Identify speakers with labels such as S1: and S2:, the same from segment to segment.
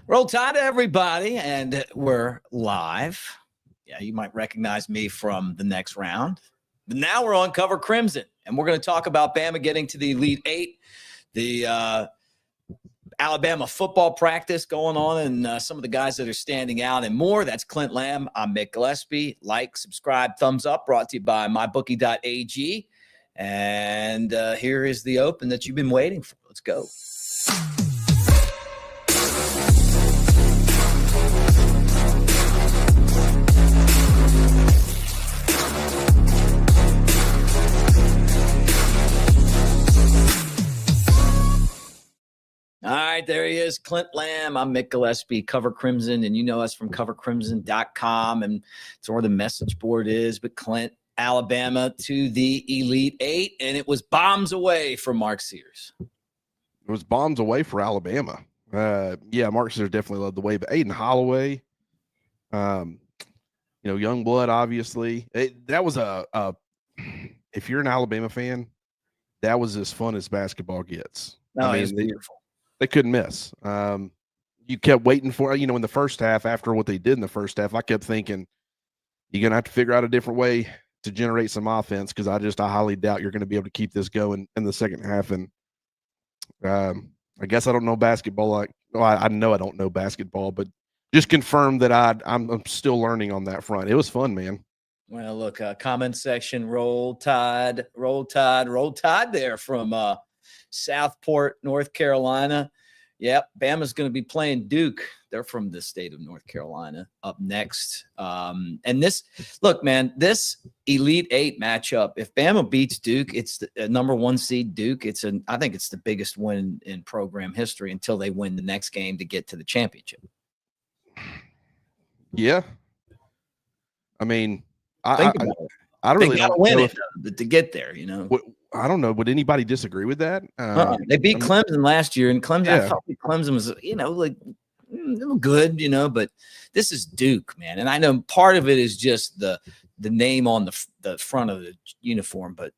S1: Roll Tide, everybody, and we're live. Yeah, you might recognize me from the next round. But now we're on Cover Crimson, and we're going to talk about Bama getting to the Elite Eight, the Alabama football practice going on, and some of the guys that are standing out and more. That's Clint Lamb. I'm Mick Gillispie. Like, subscribe, thumbs up, brought to you by mybookie.ag. And here is the open that you've been waiting for. Let's go. All right, there he is, Clint Lamb. I'm Mick Gillispie, Cover Crimson, and you know us from covercrimson.com, and it's where the message board is. But Clint, Alabama to the Elite Eight, and it was bombs away for Mark Sears.
S2: It was bombs away for Alabama. Yeah, Mark Sears definitely led the way, but Aiden Holloway, young blood, obviously. That was if you're an Alabama fan, that was as fun as basketball gets.
S1: No, it was beautiful.
S2: They couldn't miss. You kept waiting for, in the first half, after what they did in the first half, I kept thinking, you're going to have to figure out a different way to generate some offense, because I highly doubt you're going to be able to keep this going in the second half. And I guess I don't know basketball. I know I don't know basketball, but just confirmed that I'm still learning on that front. It was fun, man.
S1: Well, look, comment section, roll tide there from Southport, North Carolina. Yep, Bama's going to be playing Duke. They're from the state of North Carolina up next. And this Elite Eight matchup, if Bama beats Duke, it's the number one seed Duke. I think it's the biggest win in program history until they win the next game to get to the championship.
S2: Yeah. I mean, I don't
S1: really know win it to get there,
S2: I don't know. Would anybody disagree with that?
S1: They beat Clemson last year, and Clemson, I thought Clemson was, good, but this is Duke, man. And I know part of it is just the name on the front of the uniform, but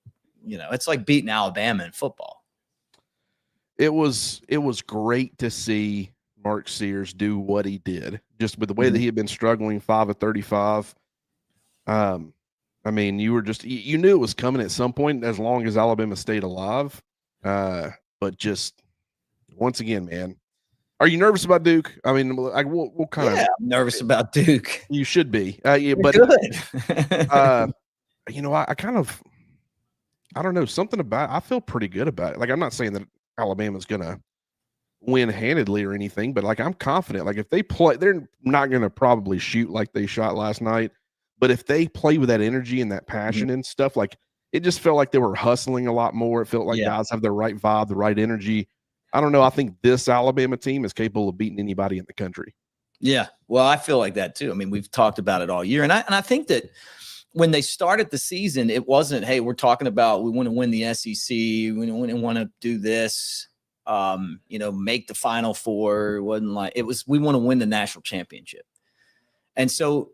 S1: it's like beating Alabama in football.
S2: It was great to see Mark Sears do what he did, just with the way that he had been struggling, 5 of 35. I mean, you knew it was coming at some point as long as Alabama stayed alive. But just once again, man, are you nervous about Duke? I mean, we'll kind of.
S1: Yeah, I'm nervous about Duke.
S2: You should be. But
S1: good.
S2: I don't know, something about. I feel pretty good about it. Like, I'm not saying that Alabama's gonna win handedly or anything, but I'm confident. Like, if they play, they're not gonna probably shoot like they shot last night. But if they play with that energy and that passion and stuff, it just felt like they were hustling a lot more. It felt like guys have the right vibe, the right energy. I don't know. I think this Alabama team is capable of beating anybody in the country. Yeah.
S1: Well, I feel like that too. I mean, we've talked about it all year. And I think that when they started the season, it wasn't, hey, we're talking about we want to win the SEC. We want to do this, make the Final Four. It wasn't like it was, we want to win the national championship. And so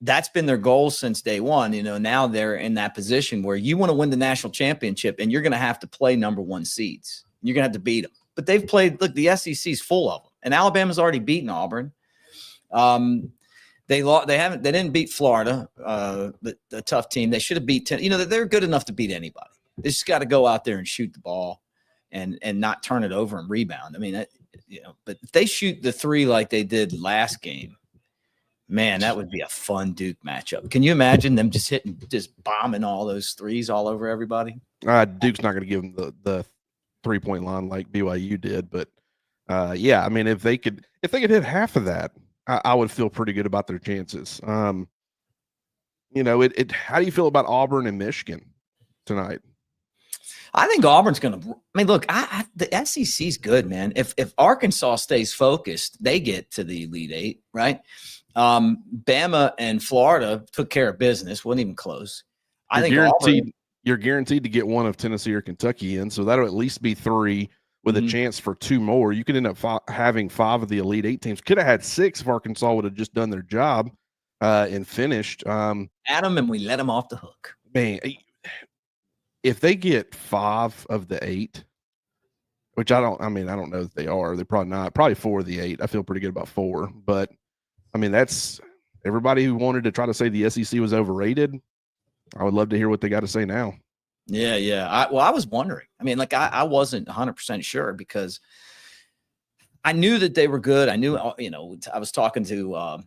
S1: that's been their goal since day one. Now they're in that position where you want to win the national championship, and you're going to have to play number one seeds. You're going to have to beat them. But they've played, look, the SEC's full of them, and Alabama's already beaten Auburn. They didn't beat Florida, the tough team. They should have beat 10. They're good enough to beat anybody. They just got to go out there and shoot the ball and not turn it over and rebound. I mean, but if they shoot the three like they did last game, man, that would be a fun Duke matchup. Can you imagine them just bombing all those threes all over everybody?
S2: Duke's not going to give them the 3-point line like BYU did, but I mean, if they could hit half of that, I would feel pretty good about their chances. How do you feel about Auburn and Michigan tonight?
S1: I think Auburn's going to. I mean, look, the SEC's good, man. If Arkansas stays focused, they get to the Elite Eight, right? Bama and Florida took care of business, wasn't even close.
S2: You're guaranteed to get one of Tennessee or Kentucky in, so that'll at least be 3 with a chance for 2 more. You could end up having 5 of the Elite Eight teams. Could have had 6 if Arkansas would have just done their job and finished.
S1: Adam, and we let them off the hook.
S2: Man, if they get 5 of the 8, which I don't know that they are. They're probably not. Probably 4 of the 8. I feel pretty good about 4. But, I mean, that's everybody who wanted to try to say the SEC was overrated. I would love to hear what they got to say now.
S1: Yeah, yeah. I was wondering. I mean, like I wasn't 100% sure because I knew that they were good. I knew, I was talking to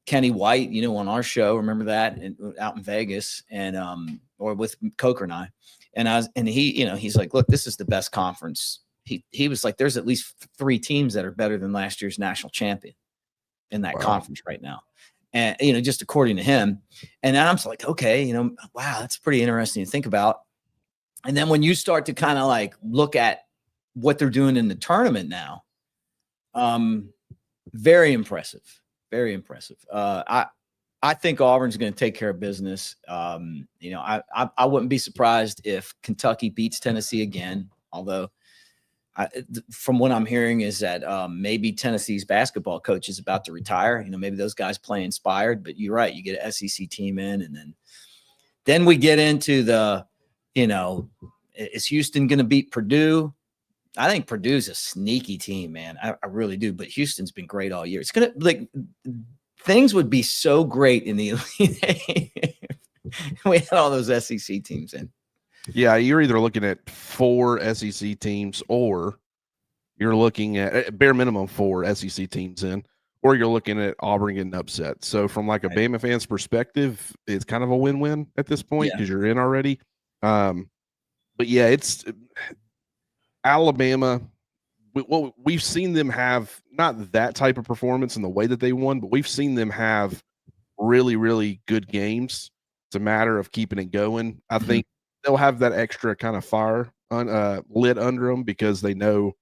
S1: Kenny White, on our show. Remember that out in Vegas and or with Coker and I. And he, he's like, look, this is the best conference. He was like, there's at least 3 teams that are better than last year's national champion in that conference right now. And, just according to him. And I'm like, okay, wow, that's pretty interesting to think about. And then when you start to kind of like look at what they're doing in the tournament now, very impressive, very impressive. I think Auburn's going to take care of business. I wouldn't be surprised if Kentucky beats Tennessee again, although from what I'm hearing is that maybe Tennessee's basketball coach is about to retire. Maybe those guys play inspired, but you're right. You get an SEC team in, and then we get into the, is Houston going to beat Purdue? I think Purdue's a sneaky team, man. I really do. But Houston's been great all year. It's going to things would be so great in the Elite Eight. We had all those SEC teams in.
S2: Yeah, you're either looking at 4 SEC teams or you're looking at bare minimum 4 SEC teams in, or you're looking at Auburn getting upset. So from like a Bama fan's perspective, it's kind of a win-win at this point because you're in already. But yeah, it's Alabama. We've seen them have not that type of performance in the way that they won, but we've seen them have really, really good games. It's a matter of keeping it going. I think they'll have that extra kind of fire lit under them because they know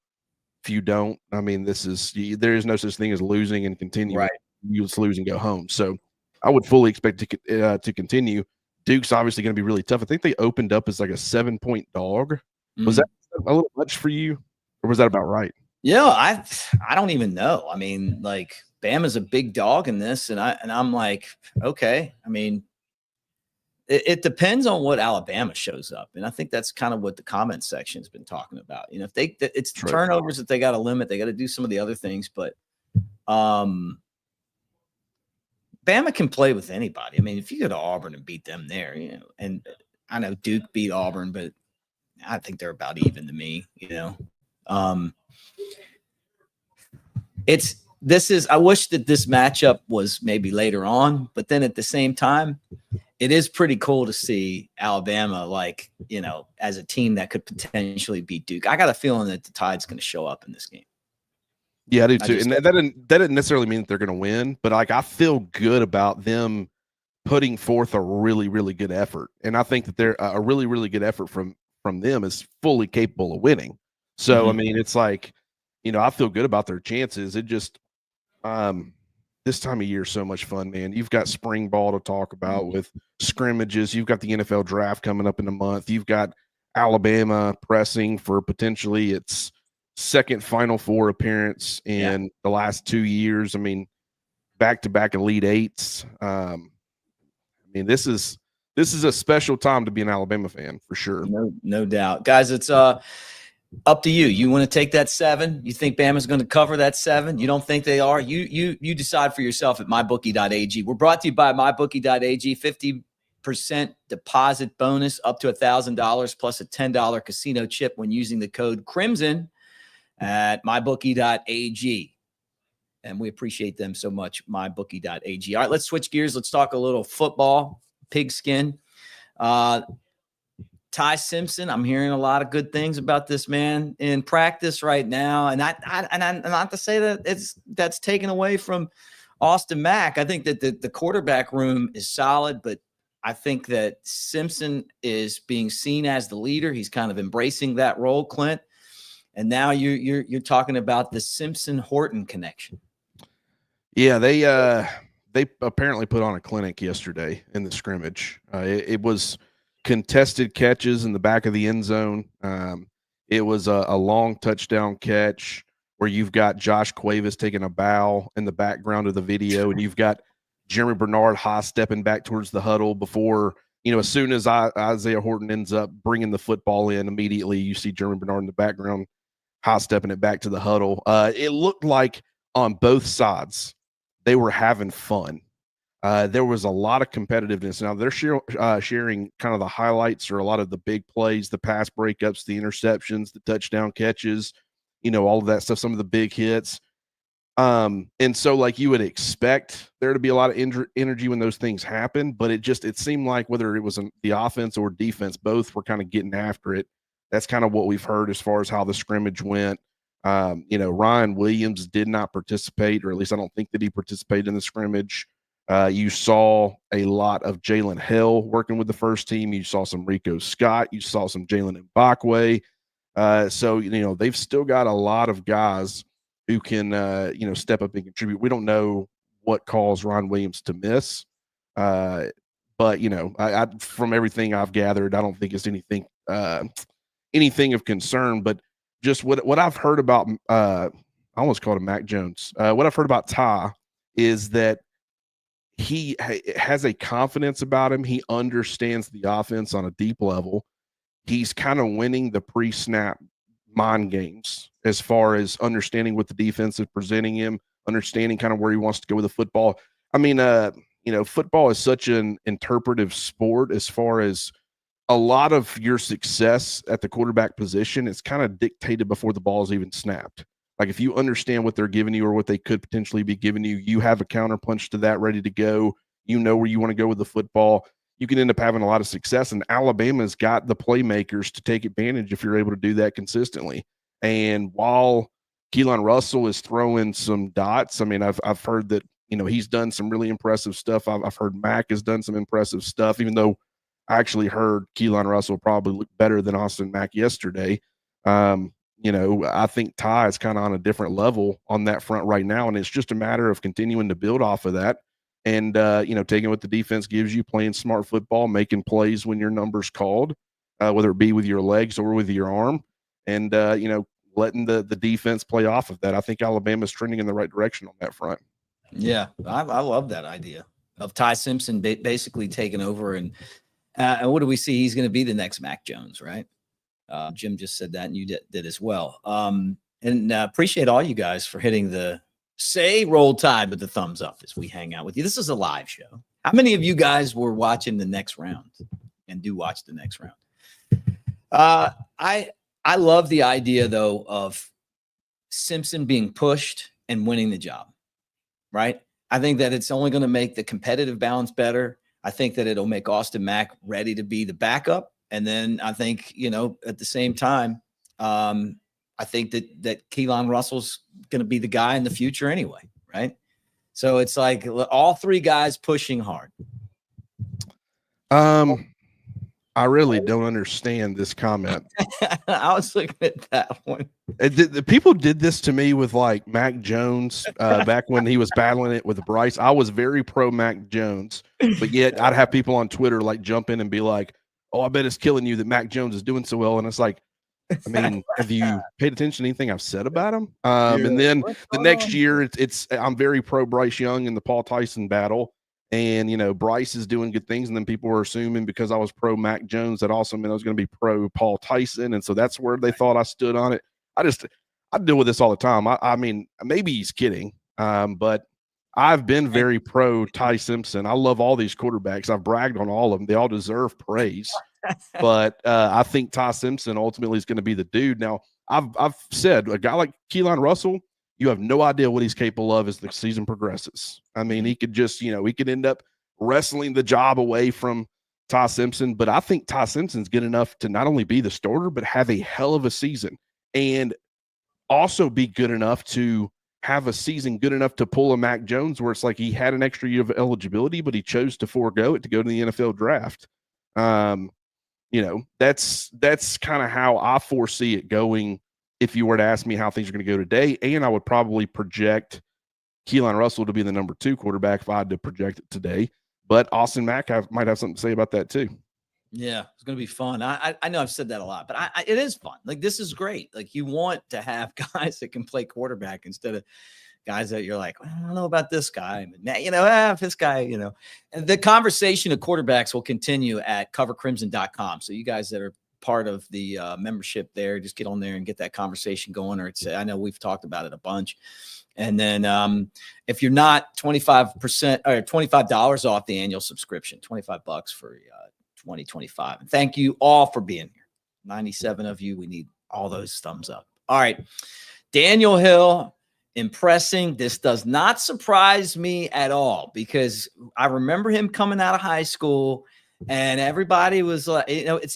S2: if you don't, I mean, there is no such thing as losing and continue.
S1: Right.
S2: You just lose and go home. So I would fully expect to continue. Duke's obviously going to be really tough. I think they opened up as like a 7-point dog. Was that a little much for you, or was that about right?
S1: Yeah, I don't even know. I mean, like Bama's a big dog in this, and I'm like, okay. I mean, it depends on what Alabama shows up, and I think that's kind of what the comment section's been talking about. If it's turnovers that they got to limit, they got to do some of the other things, but Bama can play with anybody. I mean, if you go to Auburn and beat them there, and I know Duke beat Auburn, but I think they're about even to me. I wish that this matchup was maybe later on, but then at the same time, it is pretty cool to see Alabama, as a team that could potentially beat Duke. I got a feeling that the Tide's going to show up in this game.
S2: Yeah, I do too. And that didn't necessarily mean that they're going to win, but I feel good about them putting forth a really, really good effort. And I think that they're a really, really good effort from them is fully capable of winning. So, I mean, it's like, I feel good about their chances. It just, this time of year is so much fun, man. You've got spring ball to talk about with scrimmages. You've got the NFL draft coming up in a month. You've got Alabama pressing for potentially its second Final Four appearance in the last 2 years. I mean, back-to-back Elite Eights. I mean, this is a special time to be an Alabama fan for sure.
S1: No doubt. Guys, it's up to you. You want to take that 7? You think Bama's going to cover that 7? You don't think they are? You decide for yourself at mybookie.ag. We're brought to you by mybookie.ag. 50% deposit bonus up to $1,000 plus a $10 casino chip when using the code Crimson at mybookie.ag. And we appreciate them so much, mybookie.ag. All right, let's switch gears. Let's talk a little football, pigskin. Ty Simpson, I'm hearing a lot of good things about this man in practice right now. And I'm not to say that that's taken away from Austin Mack. I think that the quarterback room is solid, but I think that Simpson is being seen as the leader. He's kind of embracing that role, Clint. And now you're talking about the Simpson-Horton connection. Yeah,
S2: they apparently put on a clinic yesterday in the scrimmage. It was contested catches in the back of the end zone. It was a long touchdown catch where you've got Josh Cuevas taking a bow in the background of the video, and you've got Jeremy Bernard Haas stepping back towards the huddle before, as soon as Isaiah Horton ends up bringing the football in, immediately you see Jeremy Bernard in the background high stepping it back to the huddle. It looked like on both sides they were having fun. There was a lot of competitiveness. Now they're sharing kind of the highlights or a lot of the big plays, the pass breakups, the interceptions, the touchdown catches, all of that stuff, some of the big hits. And so like you would expect there to be a lot of energy when those things happen, but it seemed like whether it was the offense or defense, both were kind of getting after it. That's kind of what we've heard as far as how the scrimmage went. Ryan Williams did not participate, or at least I don't think that he participated in the scrimmage. You saw a lot of Jalen Hill working with the first team. You saw some Rico Scott. You saw some Jalen Mbakwe. So they've still got a lot of guys who can, step up and contribute. We don't know what caused Ron Williams to miss. But, I from everything I've gathered, I don't think it's anything of concern. But just what I've heard about, I almost called him Mac Jones. What I've heard about Ty is that he has a confidence about him. He understands the offense on a deep level. He's kind of winning the pre-snap mind games as far as understanding what the defense is presenting him, understanding kind of where he wants to go with the football. I mean, football is such an interpretive sport as far as a lot of your success at the quarterback position is kind of dictated before the ball is even snapped. Like if you understand what they're giving you or what they could potentially be giving you, you have a counterpunch to that ready to go. You know where you want to go with the football. You can end up having a lot of success. And Alabama's got the playmakers to take advantage if you're able to do that consistently. And while Keelan Russell is throwing some dots, I mean, I've heard that, he's done some really impressive stuff. I've heard Mac has done some impressive stuff, even though I actually heard Keelan Russell probably look better than Austin Mack yesterday. I think Ty is kind of on a different level on that front right now. And it's just a matter of continuing to build off of that. And, taking what the defense gives you, playing smart football, making plays when your number's called, whether it be with your legs or with your arm, and, letting the defense play off of that. I think Alabama's trending in the right direction on that front.
S1: Yeah, I love that idea of Ty Simpson basically taking over. And what do we see? He's going to be the next Mac Jones, right? Jim just said that, and you did as well. And appreciate all you guys for hitting the Roll Tide with the thumbs up as we hang out with you. This is a live show. How many of you guys were watching the next round and do watch the next round? I love the idea, though, of Simpson being pushed and winning the job, right? I think that it's only going to make the competitive balance better. I think that it'll make Austin Mack ready to be the backup. And then I think, at the same time, I think that Keelan Russell's going to be the guy in the future anyway, right? So it's like all three guys pushing hard.
S2: I really don't understand this comment.
S1: I was looking at that one.
S2: The people did this to me with like Mac Jones back when he was battling it with Bryce. I was very pro Mac Jones, but yet I'd have people on Twitter like jump in and be like, "Oh, I bet it's killing you that Mac Jones is doing so well." And it's like, I mean, have you paid attention to anything I've said about him? And then the next year, I'm very pro Bryce Young in the Paul Tyson battle. And, Bryce is doing good things. And then people were assuming because I was pro Mac Jones, that also meant I was going to be pro Paul Tyson. And so that's where they thought I stood on it. I deal with this all the time. I mean, maybe he's kidding. But I've been very pro Ty Simpson. I love all these quarterbacks. I've bragged on all of them. They all deserve praise. But I think Ty Simpson ultimately is going to be the dude. Now, I've said a guy like Keelan Russell, you have no idea what he's capable of as the season progresses. I mean, he could just, he could end up wrestling the job away from Ty Simpson. But I think Ty Simpson's good enough to not only be the starter, but have a hell of a season and also be good enough to have a season good enough to pull a Mac Jones where it's like he had an extra year of eligibility, but he chose to forego it to go to the NFL draft. That's kind of how I foresee it going. If you were to ask me how things are going to go today, and I would probably project Keelan Russell to be the number 2 quarterback if I had to project it today. But Austin Mack might have something to say about that too.
S1: Yeah, it's going to be fun. I know I've said that a lot, but it is fun. Like, this is great. Like, you want to have guys that can play quarterback instead of guys that you're like, I don't know about this guy. This guy, And the conversation of quarterbacks will continue at covercrimson.com. So you guys that are part of the membership there, just get on there and get that conversation going. Or I know we've talked about it a bunch. And then if you're not 25% or $25 off the annual subscription, $25 for 2025. And thank you all for being here. 97 of you. We need all those thumbs up. All right. Daniel Hill, impressing. This does not surprise me at all because I remember him coming out of high school and everybody was like,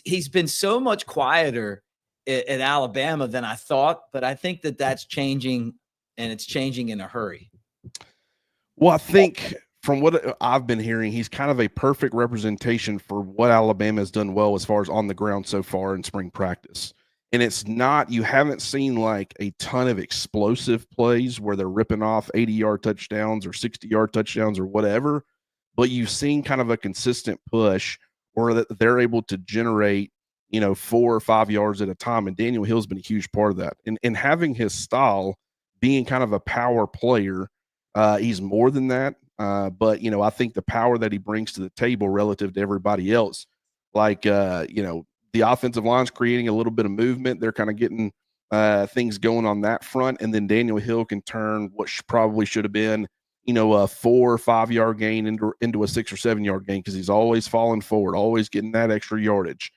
S1: he's been so much quieter at Alabama than I thought, but I think that's changing. And it's changing in a hurry.
S2: Well, I think from what I've been hearing, he's kind of a perfect representation for what Alabama has done well as far as on the ground so far in spring practice. And it's not, you haven't seen like a ton of explosive plays where they're ripping off 80-yard touchdowns or 60-yard touchdowns or whatever, but you've seen kind of a consistent push or that they're able to generate, 4 or 5 yards at a time. And Daniel Hill's been a huge part of that. And having his style, being kind of a power player, he's more than that. But, I think the power that he brings to the table relative to everybody else, like, the offensive line's creating a little bit of movement. They're kind of getting things going on that front. And then Daniel Hill can turn what probably should have been, a 4 or 5 yard gain into a 6 or 7 yard gain because he's always falling forward, always getting that extra yardage.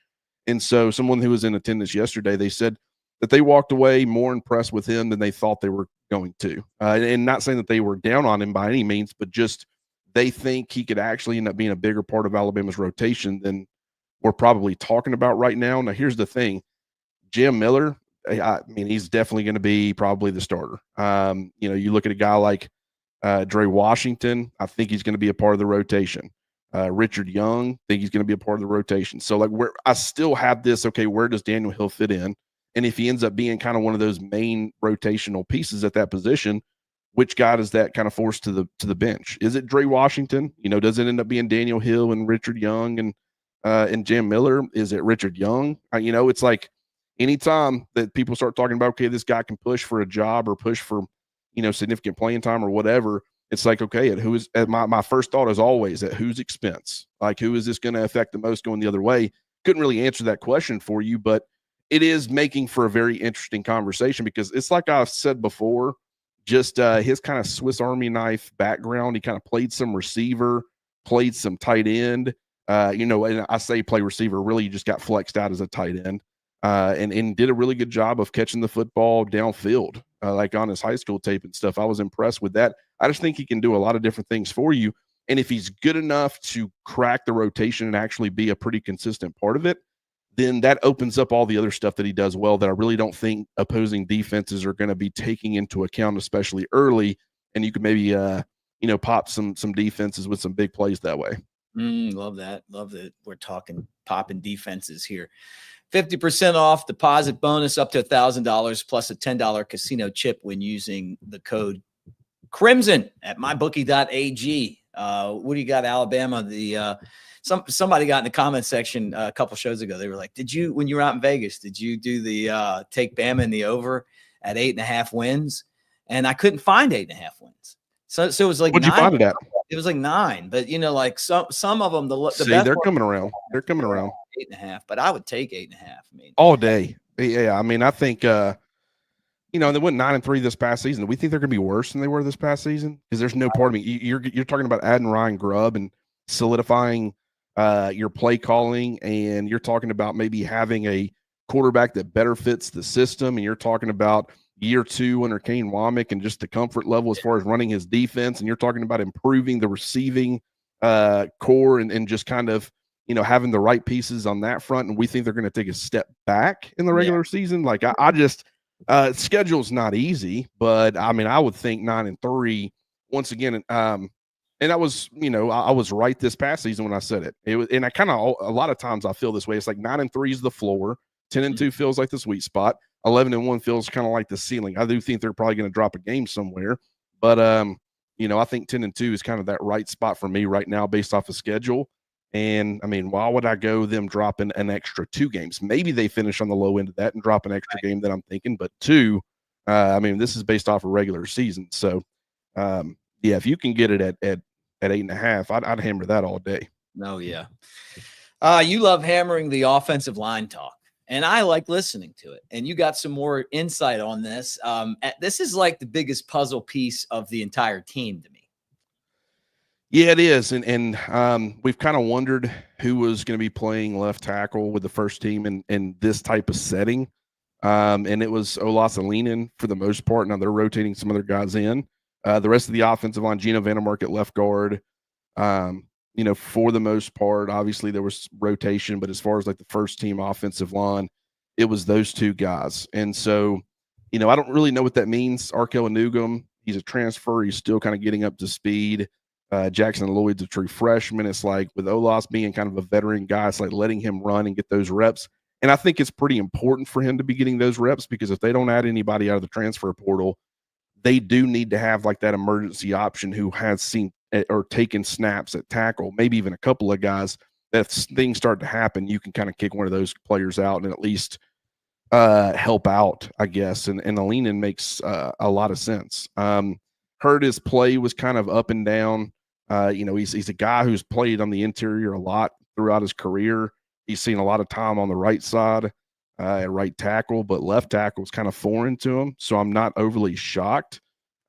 S2: And so someone who was in attendance yesterday, they said that they walked away more impressed with him than they thought they were going to. And not saying that they were down on him by any means, but just they think he could actually end up being a bigger part of Alabama's rotation than we're probably talking about right now. Now, here's the thing. Jim Miller, I mean, he's definitely going to be probably the starter. You look at a guy like Dre Washington, I think he's going to be a part of the rotation. Richard Young, I think he's going to be a part of the rotation. So, like, I still have this, okay, where does Daniel Hill fit in? And if he ends up being kind of one of those main rotational pieces at that position, which guy does that kind of force to the bench? Is it Dre Washington? Does it end up being Daniel Hill and Richard Young and Jim Miller? Is it Richard Young? It's like anytime that people start talking about, okay, this guy can push for a job or push for, significant playing time or whatever, it's like, okay, my first thought is always at whose expense? Like, who is this going to affect the most going the other way? Couldn't really answer that question for you, but it is making for a very interesting conversation because it's like I've said before, just his kind of Swiss Army knife background. He kind of played some receiver, played some tight end, and I say play receiver, really he just got flexed out as a tight end and did a really good job of catching the football downfield, like on his high school tape and stuff. I was impressed with that. I just think he can do a lot of different things for you. And if he's good enough to crack the rotation and actually be a pretty consistent part of it, then that opens up all the other stuff that he does well that I really don't think opposing defenses are going to be taking into account, especially early. And you could maybe, pop some defenses with some big plays that way.
S1: Love that. Love that. We're talking popping defenses here. 50% off deposit bonus up to $1,000 plus a $10 casino chip when using the code Crimson at mybookie.ag. What do you got, Alabama? Somebody got in the comment section a couple shows ago. They were like, when you were out in Vegas, did you do the take Bama in the over at 8.5 wins? And I couldn't find 8.5 wins. So it was like,
S2: what'd you find it at?
S1: It was like 9, but like some of them, the
S2: See,
S1: best
S2: they're coming around. They're coming around.
S1: 8.5, but I would take 8.5. I mean,
S2: all day. Yeah. I mean, I think, they went 9-3 this past season. Do we think they're going to be worse than they were this past season? Because there's no part of me. You're talking about adding Ryan Grubb and solidifying your play calling, and you're talking about maybe having a quarterback that better fits the system, and you're talking about year 2 under Kane Womack and just the comfort level as far as running his defense, and you're talking about improving the receiving core and just kind of having the right pieces on that front. And we think they're going to take a step back in the regular season. Like I just schedule's not easy, but I mean I would think 9-3 once again. And that was, I was right this past season when I said it. It was, and I kind of a lot of times I feel this way. It's like 9-3 is the floor. 10-2 feels like the sweet spot. 11-1 feels kind of like the ceiling. I do think they're probably going to drop a game somewhere, but I think 10-2 is kind of that right spot for me right now based off of schedule. And I mean, why would I go them dropping an extra 2 games? Maybe they finish on the low end of that and drop an extra game that I'm thinking, but 2, I mean, this is based off a regular season. So, if you can get it at 8.5, I'd hammer that all day.
S1: Oh, yeah. You love hammering the offensive line talk. And I like listening to it. And you got some more insight on this. This is like the biggest puzzle piece of the entire team to me.
S2: Yeah, it is. And we've kind of wondered who was going to be playing left tackle with the first team in this type of setting. And it was Olasalinen for the most part. Now they're rotating some other guys in. The rest of the offensive line, Gino Vandermark at left guard. For the most part, obviously there was rotation, but as far as like the first team offensive line, it was those two guys. And so, I don't really know what that means. Arkell Nugum, he's a transfer. He's still kind of getting up to speed. Jackson Lloyd's a true freshman. It's like with Olas being kind of a veteran guy, it's like letting him run and get those reps. And I think it's pretty important for him to be getting those reps because if they don't add anybody out of the transfer portal, they do need to have like that emergency option who has seen or taken snaps at tackle, maybe even a couple of guys that if things start to happen, you can kind of kick one of those players out and at least help out, I guess. And Alinen makes a lot of sense. Heard his play was kind of up and down. He's a guy who's played on the interior a lot throughout his career. He's seen a lot of time on the right side at right tackle, but left tackle is kind of foreign to him. So I'm not overly shocked.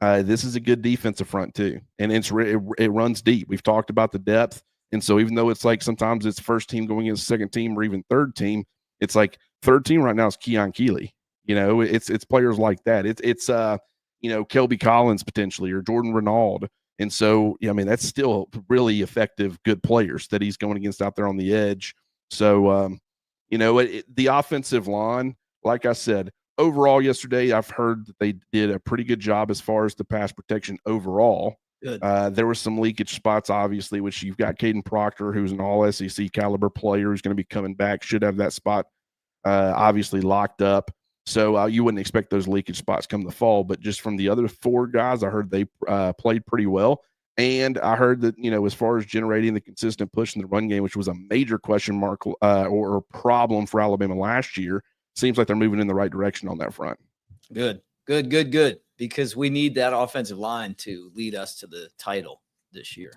S2: This is a good defensive front too. And it runs deep. We've talked about the depth. And so even though it's like sometimes it's first team going against second team or even third team, it's like third team right now is Keon Keeley. It's players like that. It's Kelby Collins potentially or Jordan Renaud. And so, that's still really effective, good players that he's going against out there on the edge. So, the offensive line, like I said, overall yesterday, I've heard that they did a pretty good job as far as the pass protection overall.
S1: Good.
S2: There were some leakage spots, obviously, which you've got Caden Proctor, who's an all SEC caliber player who's going to be coming back, should have that spot obviously locked up. So you wouldn't expect those leakage spots come the fall, but just from the other four guys, I heard they played pretty well. And I heard that, as far as generating the consistent push in the run game, which was a major question mark or problem for Alabama last year, seems like they're moving in the right direction on that front.
S1: Good. Because we need that offensive line to lead us to the title this year.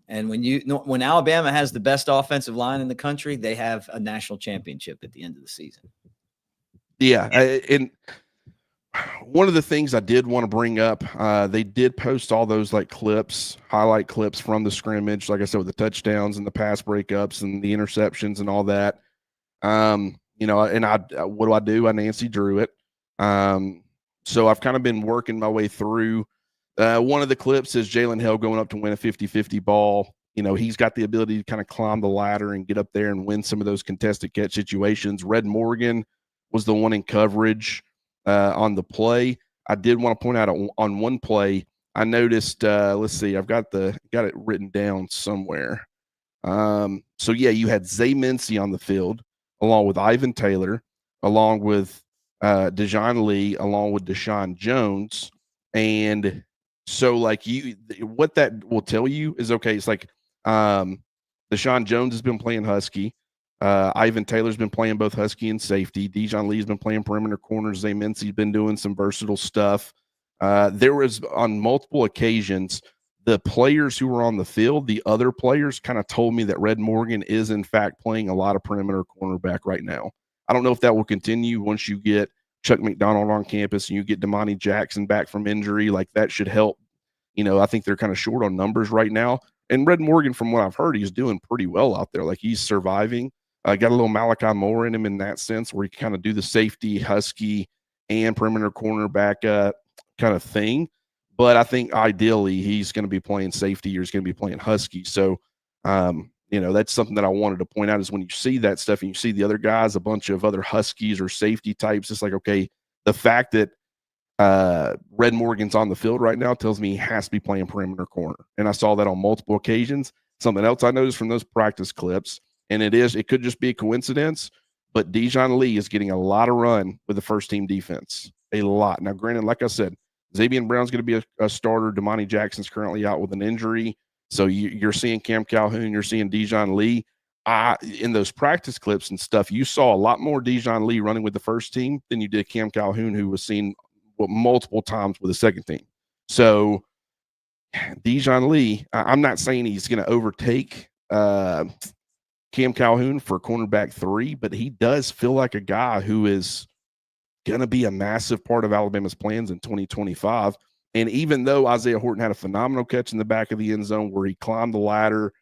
S1: And when Alabama has the best offensive line in the country, they have a national championship at the end of the season.
S2: Yeah. And one of the things I did want to bring up, they did post all those like highlight clips from the scrimmage, like I said, with the touchdowns and the pass breakups and the interceptions and all that. And what do? I Nancy drew it. So I've kind of been working my way through. One of the clips is Jalen Hill going up to win a 50-50 ball. He's got the ability to kind of climb the ladder and get up there and win some of those contested catch situations. Red Morgan was the one in coverage on the play. I did want to point out on one play, I noticed, let's see, I've got it written down somewhere. So yeah, you had Zay Mincy on the field, along with Ivan Taylor, along with Dejon Lee, along with Deshaun Jones. And so like what that will tell you is, okay, it's like Deshaun Jones has been playing Husky. Ivan Taylor's been playing both Husky and safety. Dejon Lee's been playing perimeter corners. Zay Mincy's been doing some versatile stuff. There was on multiple occasions, the players who were on the field, the other players kind of told me that Red Morgan is in fact playing a lot of perimeter cornerback right now. I don't know if that will continue once you get Chuck McDonald on campus and you get Damani Jackson back from injury. Like that should help. I think they're kind of short on numbers right now. And Red Morgan, from what I've heard, he's doing pretty well out there. Like he's surviving. Got a little Malachi Moore in him in that sense, where he kind of do the safety, Husky, and perimeter cornerback kind of thing. But I think ideally he's going to be playing safety or he's going to be playing Husky. So, that's something that I wanted to point out is when you see that stuff and you see the other guys, a bunch of other Huskies or safety types, it's like, okay, the fact that Red Morgan's on the field right now tells me he has to be playing perimeter corner. And I saw that on multiple occasions. Something else I noticed from those practice clips, and it could just be a coincidence, but Dejon Lee is getting a lot of run with the first team defense. A lot. Now, granted, like I said, Xavier Brown's going to be a starter. Damani Jackson's currently out with an injury. So you're seeing Cam Calhoun, you're seeing Dejon Lee. In those practice clips and stuff, you saw a lot more Dejon Lee running with the first team than you did Cam Calhoun, who was seen multiple times with the second team. So Dejon Lee, I'm not saying he's going to overtake Cam Calhoun for cornerback 3, but he does feel like a guy who is going to be a massive part of Alabama's plans in 2025. And even though Isaiah Horton had a phenomenal catch in the back of the end zone where he climbed the ladder,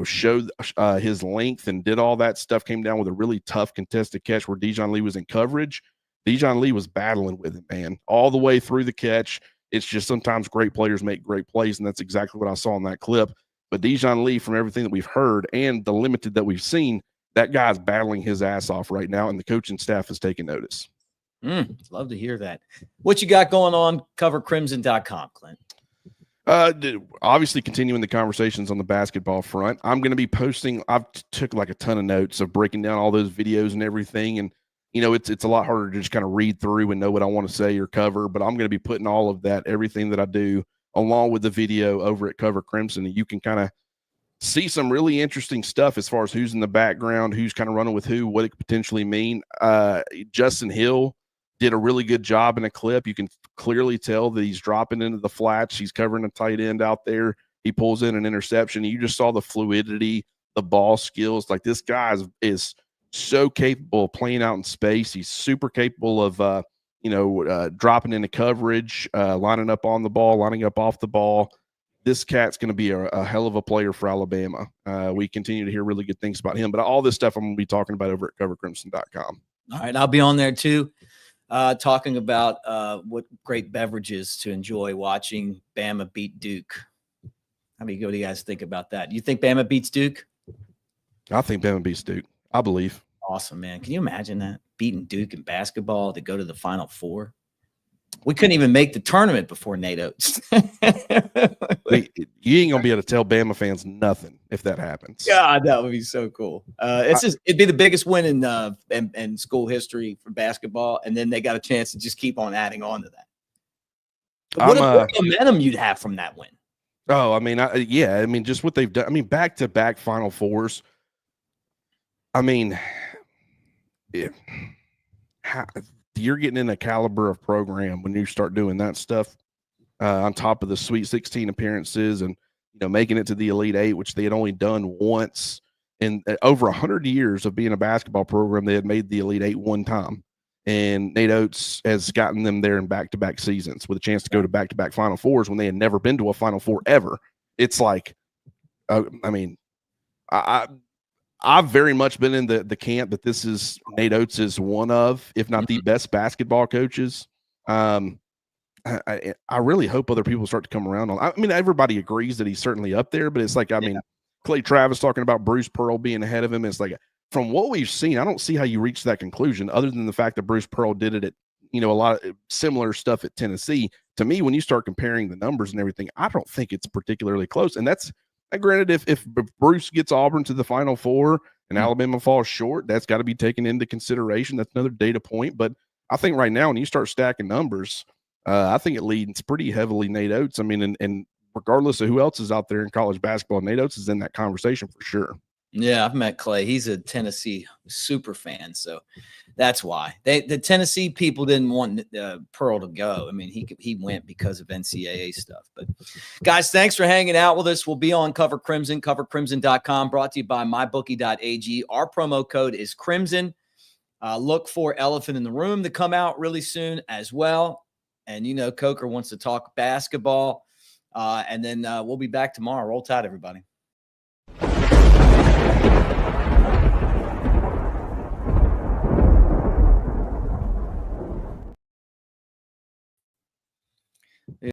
S2: showed his length and did all that stuff, came down with a really tough contested catch where Dijon Lee was in coverage. Dijon Lee was battling with it, man, all the way through the catch. It's just sometimes great players make great plays, and that's exactly what I saw in that clip. But Dijon Lee, from everything that we've heard and the limited that we've seen, that guy's battling his ass off right now, and the coaching staff is taking notice.
S1: Love to hear that. What you got going on covercrimson.com, Clint?
S2: Obviously continuing the conversations on the basketball front. I'm going to be posting, I've took like a ton of notes of breaking down all those videos and everything. And, it's a lot harder to just kind of read through and know what I want to say or cover, but I'm going to be putting all of that, everything that I do along with the video over at Cover Crimson. And you can kind of see some really interesting stuff as far as who's in the background, who's kind of running with who, what it could potentially mean. Justin Hill did a really good job in a clip. You can clearly tell that he's dropping into the flats. He's covering a tight end out there. He pulls in an interception. You just saw the fluidity, the ball skills. Like, this guy is so capable of playing out in space. He's super capable of, dropping into coverage, lining up on the ball, lining up off the ball. This cat's going to be a hell of a player for Alabama. We continue to hear really good things about him. But all this stuff I'm going to be talking about over at covercrimson.com.
S1: All right, I'll be on there too. Talking about what great beverages to enjoy watching Bama beat Duke. What do you guys think about that? You think Bama beats Duke?
S2: I think Bama beats Duke. I believe.
S1: Awesome, man. Can you imagine that? Beating Duke in basketball to go to the Final Four? We couldn't even make the tournament before Nate Oates.
S2: You ain't going to be able to tell Bama fans nothing if that happens.
S1: God, that would be so cool. It'd be the biggest win in school history for basketball, and then they got a chance to just keep on adding on to that. What momentum you'd have from that win.
S2: Oh, I mean, just what they've done. I mean, back-to-back Final Fours. I mean, you're getting in a caliber of program when you start doing that stuff on top of the Sweet 16 appearances and, making it to the Elite Eight, which they had only done once in over 100 years of being a basketball program. They had made the Elite Eight one time, and Nate Oates has gotten them there in back-to-back seasons with a chance to go to back-to-back Final Fours when they had never been to a Final Four ever. It's like, I've very much been in the camp that this is Nate Oates is one of, if not the best basketball coaches. I really hope other people start to come around on. I mean, everybody agrees that he's certainly up there, but it's like, I mean, Clay Travis talking about Bruce Pearl being ahead of him. It's like, from what we've seen, I don't see how you reach that conclusion other than the fact that Bruce Pearl did it at, a lot of similar stuff at Tennessee. To me, when you start comparing the numbers and everything, I don't think it's particularly close. And that's, granted, if Bruce gets Auburn to the Final Four and Alabama falls short, that's got to be taken into consideration. That's another data point. But I think right now, when you start stacking numbers, I think it leads pretty heavily Nate Oates. I mean, and regardless of who else is out there in college basketball, Nate Oates is in that conversation for sure.
S1: Yeah, I've met Clay. He's a Tennessee super fan, so that's why the Tennessee people didn't want Pearl to go. I mean, he went because of NCAA stuff. But guys, thanks for hanging out with us. We'll be on Cover Crimson, covercrimson.com, brought to you by mybookie.ag. Our promo code is Crimson. Look for Elephant in the Room to come out really soon as well. And Coker wants to talk basketball. And then we'll be back tomorrow. Roll Tide, everybody.